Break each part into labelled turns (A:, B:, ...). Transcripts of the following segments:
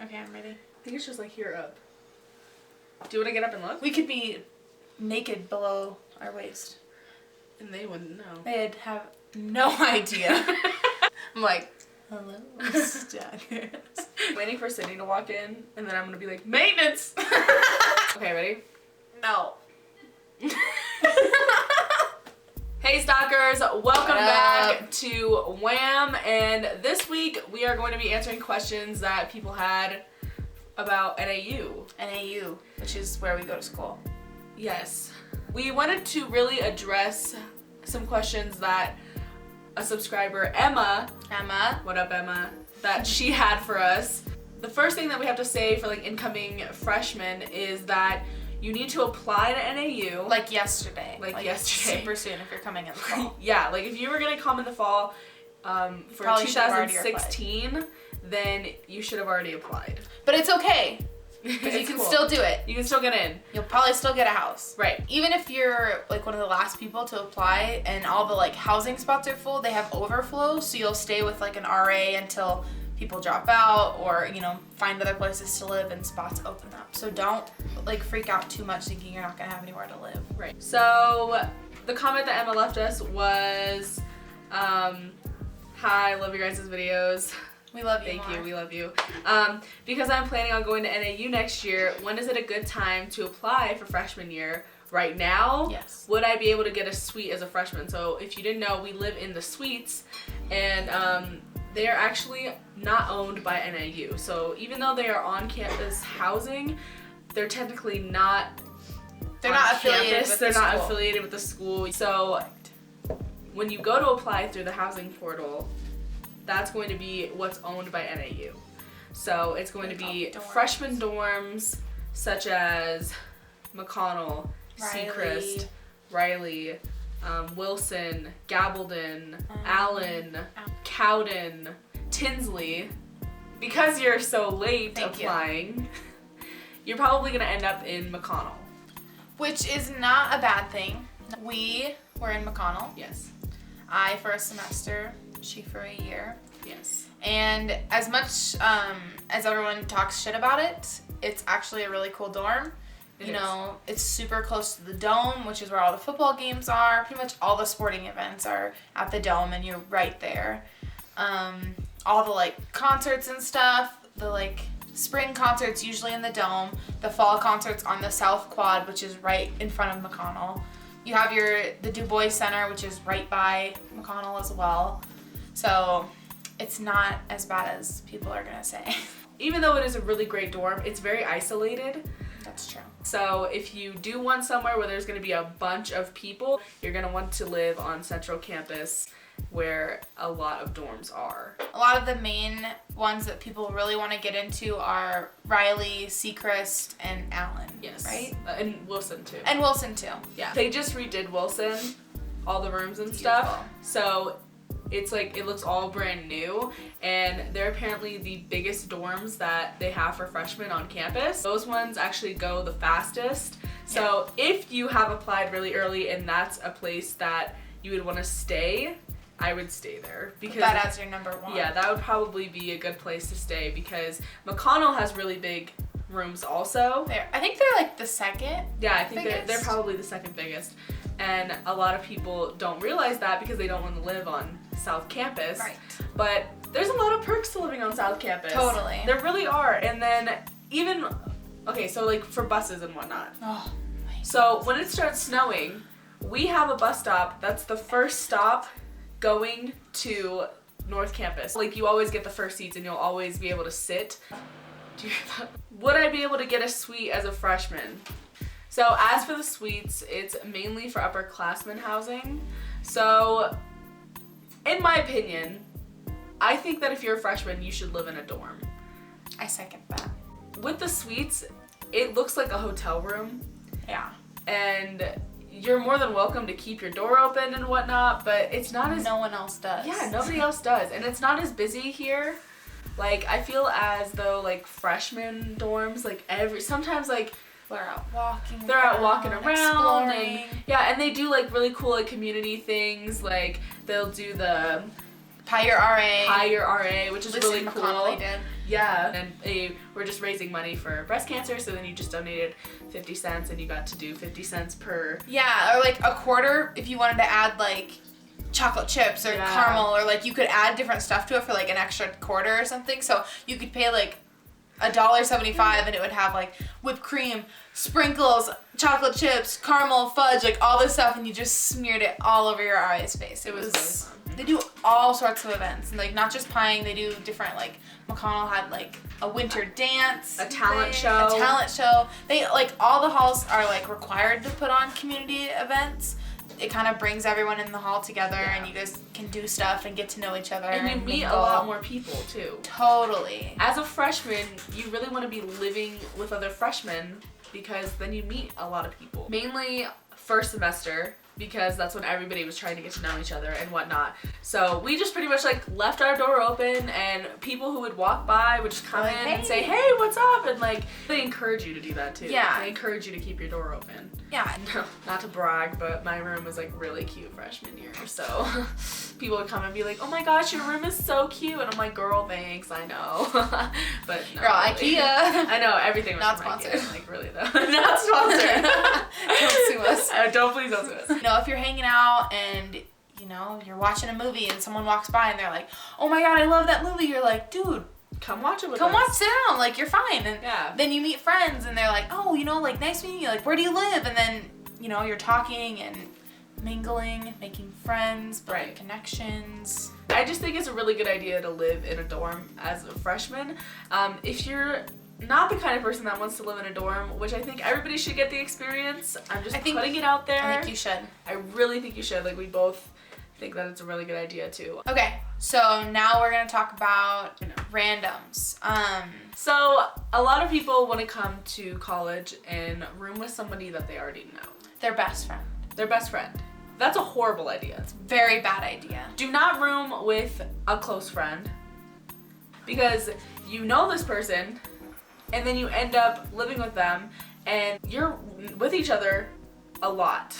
A: Okay, I'm ready.
B: I think it's just like here up. Do you want to get up and look?
A: We could be naked below our waist.
B: And they wouldn't know.
A: They'd have no idea. I'm like, hello, Stalkers.
B: Waiting for Sydney to walk in, and then I'm gonna be like, maintenance! Okay, ready?
A: No.
B: Hey Stalkers, welcome back to W.A.M. And this week we are going to be answering questions that people had about NAU.
A: NAU, which is where we go to school.
B: Yes. We wanted to really address some questions that a subscriber, Emma, what up Emma, that she had for us. The first thing that we have to say for like incoming freshmen is that you need to apply to NAU.
A: Like yesterday.
B: Like yesterday.
A: Super soon if you're coming in the fall.
B: Yeah, like if you were gonna come in the fall for 2016, then you should have already applied.
A: But it's okay. Because you can still do it.
B: You can still get in.
A: You'll probably still get a house.
B: Right.
A: Even if you're like one of the last people to apply and all the like housing spots are full, they have overflow, so you'll stay with like an RA until people drop out or, you know, find other places to live and spots open up. So don't like freak out too much thinking you're not gonna have anywhere to live.
B: Right. So the comment that Emma left us was, hi, love your guys' videos.
A: We love you.
B: Thank you, we love you. Because I'm planning on going to NAU next year, when is it a good time to apply for freshman year? Right now?
A: Yes.
B: Would I be able to get a suite as a freshman? So if you didn't know, we live in the suites, and they are actually not owned by NAU. So even though they are on campus housing, they're technically not
A: affiliated with
B: they're
A: the
B: not
A: school.
B: affiliated with the school. So when you go to apply through the housing portal, that's going to be what's owned by NAU. So it's going to be freshman dorms such as McConnell, Seacrest, Riley, Wilson, Gabaldon, Allen, Cowden, Tinsley. Because you're so late applying, you're probably going to end up in McConnell.
A: Which is not a bad thing. We were in McConnell.
B: Yes. I
A: for a semester, she for a year.
B: Yes.
A: And as much as everyone talks shit about it, it's actually a really cool dorm. You know, it's super close to the dome, which is where all the football games are. Pretty much all the sporting events are at the dome, and you're right there. All the like concerts and stuff, the like spring concerts usually in the dome, the fall concerts on the South Quad, which is right in front of McConnell. You have the Du Bois Center, which is right by McConnell as well. So it's not as bad as people are gonna say.
B: Even though it is a really great dorm, it's very isolated.
A: That's true.
B: So if you do want somewhere where there's going to be a bunch of people, you're going to want to live on Central Campus where a lot of dorms are.
A: A lot of the main ones that people really want to get into are Riley, Seacrest, and Allen.
B: Yes.
A: Right?
B: And Wilson too.
A: And Wilson too.
B: Yeah. They just redid Wilson, all the rooms and stuff. So it's like, it looks all brand new, and they're apparently the biggest dorms that they have for freshmen on campus. Those ones actually go the fastest. So if you have applied really early and that's a place that you would want to stay, I would stay there. Because
A: that as your number one.
B: Yeah, that would probably be a good place to stay because McConnell has really big rooms also.
A: I think they're like the second.
B: Yeah, I think they're probably the second biggest. And a lot of people don't realize that because they don't want to live on South Campus.
A: Right.
B: But there's a lot of perks to living on South Campus.
A: Totally.
B: There really are. And then even, okay, so like for buses and whatnot.
A: Oh,
B: so when it starts snowing, we have a bus stop that's the first stop going to North Campus. Like you always get the first seats and you'll always be able to sit. Would I be able to get a suite as a freshman? So as for the suites, it's mainly for upperclassmen housing. So in my opinion, I think that if you're a freshman, you should live in a dorm.
A: I second that.
B: With the suites, it looks like a hotel room.
A: Yeah.
B: And you're more than welcome to keep your door open and whatnot, but it's not as...
A: No one else does.
B: Yeah, nobody else does. And it's not as busy here. Like, I feel as though, like, freshman dorms, like, sometimes, like...
A: They're out walking
B: around,
A: exploring.
B: And they do, like, really cool, like, community things. Like, they'll do the...
A: Hire RA,
B: which is really cool.
A: Did.
B: Yeah. And they were just raising money for breast cancer, so then you just donated 50 cents and you got to do 50 cents per.
A: Yeah, or like a quarter if you wanted to add like chocolate chips or caramel, or like you could add different stuff to it for like an extra quarter or something. So you could pay like $1.75 and it would have like whipped cream, sprinkles, chocolate chips, caramel, fudge, like all this stuff, and you just smeared it all over your RA's face. It was really fun. They do all sorts of events, and like not just pieing, they do different, like McConnell had like a winter dance,
B: a talent show.
A: They like all the halls are like required to put on community events. It kind of brings everyone in the hall together, and you guys can do stuff and get to know each other.
B: And you meet a lot more people too.
A: Totally.
B: As a freshman, you really want to be living with other freshmen because then you meet a lot of people. Mainly first semester, because that's when everybody was trying to get to know each other and whatnot. So we just pretty much like left our door open, and people who would walk by would just come in and say, hey, what's up? And like, they encourage you to do that too.
A: Yeah.
B: They encourage you to keep your door open.
A: Yeah.
B: Not to brag, but my room was like really cute freshman year. So people would come and be like, oh my gosh, your room is so cute. And I'm like, girl, thanks, I know. But no,
A: girl,
B: really.
A: IKEA.
B: I know, everything was
A: not
B: from
A: sponsored.
B: IKEA, like really though. Not sponsored.
A: Don't sue us.
B: Please don't sue us.
A: You know, if you're hanging out and you know you're watching a movie and someone walks by and they're like, oh my god, I love that movie, you're like, dude,
B: come watch it with us.
A: Come watch, sit down, like you're fine. And
B: yeah.
A: Then you meet friends and they're like, oh, you know, like nice meeting you, like where do you live? And then, you know, you're talking and mingling, making friends, building connections.
B: I just think it's a really good idea to live in a dorm as a freshman. If you're not the kind of person that wants to live in a dorm, which I think everybody should get the experience, I'm just putting it out there.
A: I think you should.
B: I really think you should. Like, we both think that it's a really good idea too.
A: Okay, so now we're gonna talk about randoms.
B: So a lot of people want to come to college and room with somebody that they already know.
A: Their best friend.
B: Their best friend. That's a horrible idea.
A: It's a very bad idea.
B: Do not room with a close friend, because you know this person and then you end up living with them and you're with each other a lot.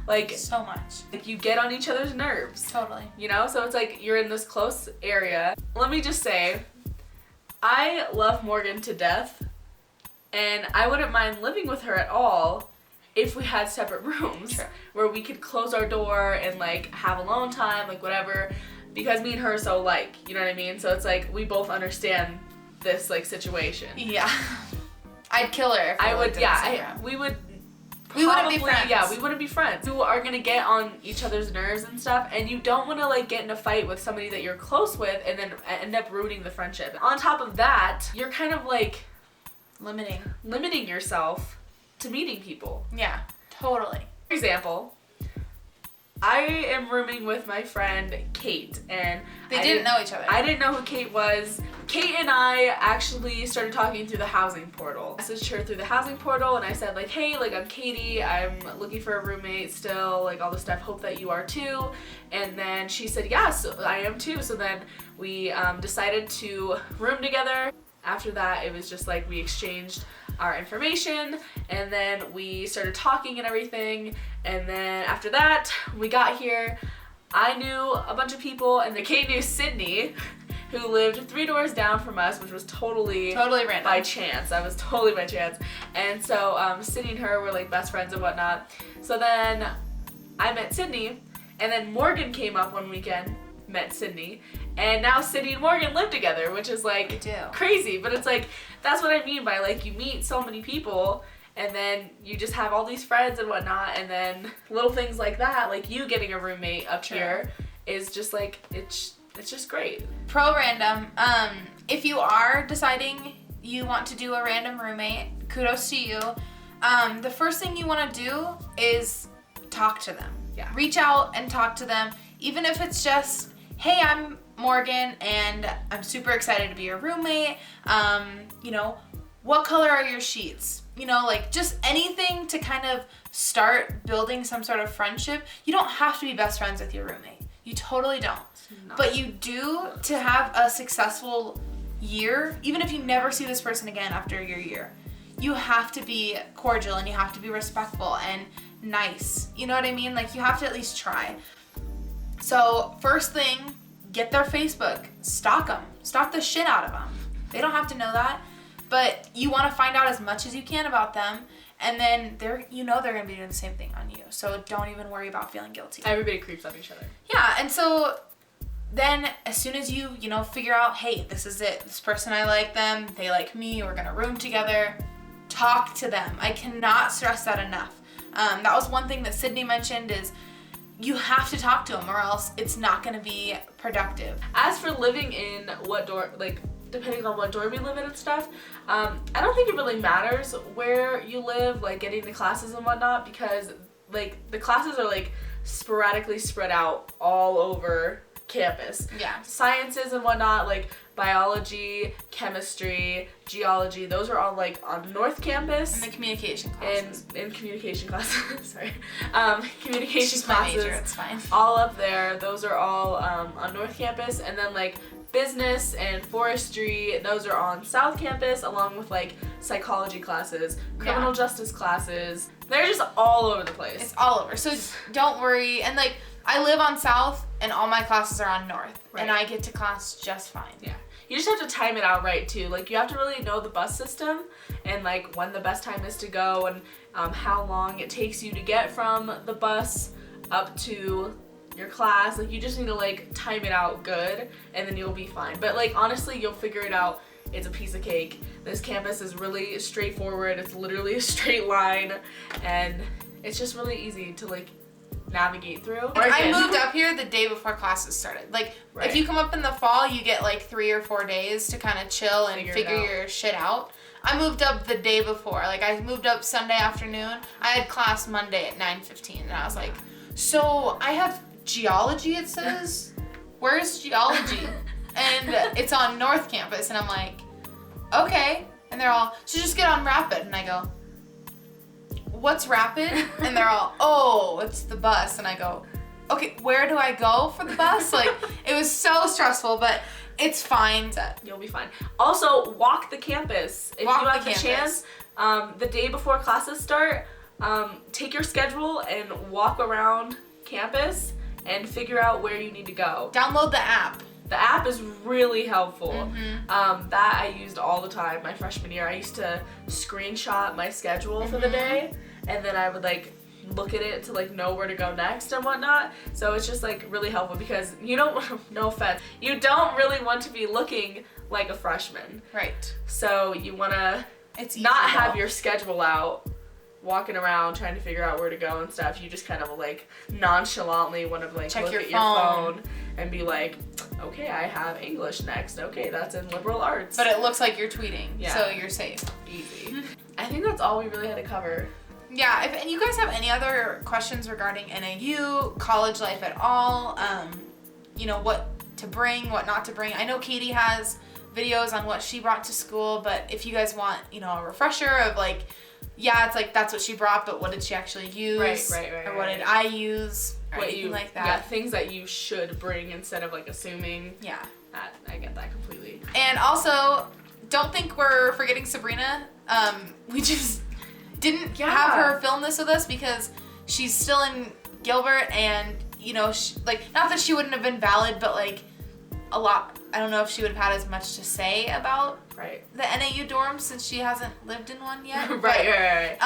B: Like,
A: so much.
B: Like, you get on each other's nerves.
A: Totally.
B: You know? So it's like you're in this close area. Let me just say, I love Morgan to death, and I wouldn't mind living with her at all if we had separate rooms.
A: Sure.
B: Where we could close our door and like have alone time, like whatever, because me and her are so like, you know what I mean? So it's like we both understand this like situation.
A: Yeah. I'd kill her if
B: I would, we wouldn't be friends. Yeah, we wouldn't be friends. You are gonna get on each other's nerves and stuff, and you don't want to like get in a fight with somebody that you're close with and then end up ruining the friendship. On top of that, you're kind of like limiting yourself to meeting people.
A: Yeah, totally.
B: For example, I am rooming with my friend Kate, and
A: they didn't know each other.
B: I didn't know who Kate was. Kate and I actually started talking through the housing portal. I messaged her through the housing portal and I said like, hey, like I'm Katie, I'm looking for a roommate still, like all this stuff, hope that you are too. And then she said, yes, I am too. So then we decided to room together. After that, it was just like we exchanged our information, and then we started talking and everything, and then after that, we got here. I knew a bunch of people, and then Kate knew Sydney, who lived 3 doors down from us, which was totally
A: random.
B: By chance. That was totally by chance. And so Sydney and her were like best friends and whatnot. So then I met Sydney, and then Morgan came up one weekend, met Sydney, and now Sydney and Morgan live together, which is like crazy. But it's like, that's what I mean by like you meet so many people and then you just have all these friends and whatnot, and then little things like that, like you getting a roommate up here is just like, it's just great.
A: Pro random, if you are deciding you want to do a random roommate, kudos to you. The first thing you want to do is talk to them.
B: Yeah.
A: Reach out and talk to them, even if it's just, hey, I'm Morgan and I'm super excited to be your roommate. You know, what color are your sheets? You know, like just anything to kind of start building some sort of friendship. You don't have to be best friends with your roommate. You totally don't. No. But you do to have a successful year, even if you never see this person again after your year. You have to be cordial and you have to be respectful and nice. You know what I mean? Like you have to at least try. So first thing, get their Facebook, stalk them, stalk the shit out of them. They don't have to know that. But you want to find out as much as you can about them, and then they're going to be doing the same thing on you. So don't even worry about feeling guilty.
B: Everybody creeps on each other.
A: Yeah, and so then as soon as you figure out, hey, this is it. This person, I like them. They like me. We're going to room together. Talk to them. I cannot stress that enough. That was one thing that Sydney mentioned is you have to talk to them or else it's not going to be productive.
B: As for living in what dorm, like, depending on what dorm you live in and stuff, I don't think it really matters where you live, like getting to classes and whatnot, because like the classes are like sporadically spread out all over campus.
A: Yeah.
B: Sciences and whatnot, like biology, chemistry, geology, those are all like on North Campus.
A: And the communication classes.
B: In communication classes, sorry. Communication
A: She's
B: classes.
A: my major, it's fine.
B: All up there, those are all on North Campus, and then like business and forestry, those are on South Campus, along with like psychology classes, criminal justice classes. They're just all over the place.
A: It's all over. So don't worry. And like I live on South and all my classes are on North. Right. And I get to class just fine.
B: Yeah. You just have to time it out right too. Like you have to really know the bus system and like when the best time is to go and how long it takes you to get from the bus up to your class. Like you just need to like time it out good and then you'll be fine. But like honestly, you'll figure it out. It's a piece of cake. This campus is really straightforward. It's literally a straight line and it's just really easy to like navigate through.
A: I moved up here the day before classes started. Like if you come up in the fall, you get like 3 or 4 days to kind of chill and figure your shit out. I moved up the day before. Like I moved up Sunday afternoon. I had class Monday at 9:15 and I was like, so I have geology, it says. Where's geology? And it's on North Campus and I'm like, okay. And they're all, so just get on Rapid. And I go, what's Rapid? And they're all, oh, it's the bus. And I go, okay, where do I go for the bus? Like, it was so stressful, but it's fine.
B: You'll be fine. Also, walk the campus. If you have the chance, the day before classes start, take your schedule and walk around campus and figure out where you need to go.
A: Download the app.
B: The app is really helpful. That I used all the time my freshman year. I used to screenshot my schedule for the day and then I would like look at it to like know where to go next and whatnot. So it's just like really helpful because you don't, no offense, you don't really want to be looking like a freshman.
A: Right.
B: So you want to not have your schedule out walking around trying to figure out where to go and stuff. You just kind of like nonchalantly want to like
A: check
B: look at your phone and be like, okay, I have English next. Okay, that's in liberal arts.
A: But it looks like you're tweeting, so you're safe.
B: Easy. I think that's all we really had to cover.
A: Yeah, if you guys have any other questions regarding NAU, college life at all, you know, what to bring, what not to bring. I know Katie has videos on what she brought to school, but if you guys want, you know, a refresher of like, yeah, it's like that's what she brought, but what did she actually use?
B: Right.
A: Or what did I use? Or
B: what
A: anything like that.
B: Yeah, things that you should bring instead of like assuming.
A: Yeah.
B: I get that completely.
A: And also, don't think we're forgetting Sabrina. We just didn't have her film this with us because she's still in Gilbert and, you know, like, not that she wouldn't have been valid, but like a lot, I don't know if she would have had as much to say about the NAU dorms since she hasn't lived in one yet.
B: Right.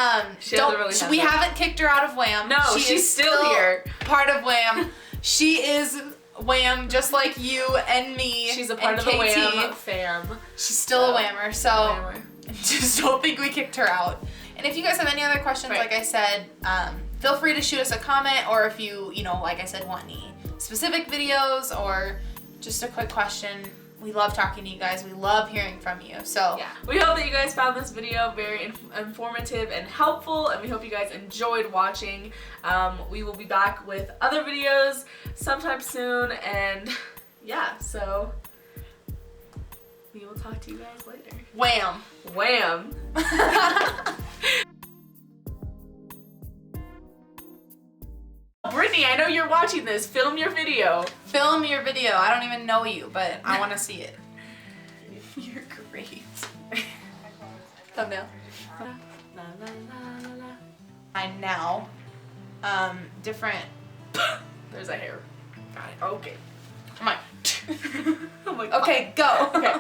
A: We haven't kicked her out of W.A.M.
B: No, she's still here.
A: Part of W.A.M. She is W.A.M. just like you and me.
B: She's a part of the W.A.M. fam.
A: She's still a W.A.M.er, so just don't think we kicked her out. And if you guys have any other questions, like I said, feel free to shoot us a comment, or if you know, like I said, want any specific videos or just a quick question. We love talking to you guys. We love hearing from you. So
B: yeah, we hope that you guys found this video very informative and helpful, and we hope you guys enjoyed watching. We will be back with other videos sometime soon, and yeah, so we will talk to you guys later.
A: W.A.M.
B: W.A.M. Brittany, I know you're watching this. Film your video.
A: Film your video. I don't even know you, but I want to see it. You're great. Thumbnail. And now, different.
B: There's a hair.
A: Got it.
B: Okay.
A: Come on.
B: Oh my
A: God. Okay, go.
B: Okay.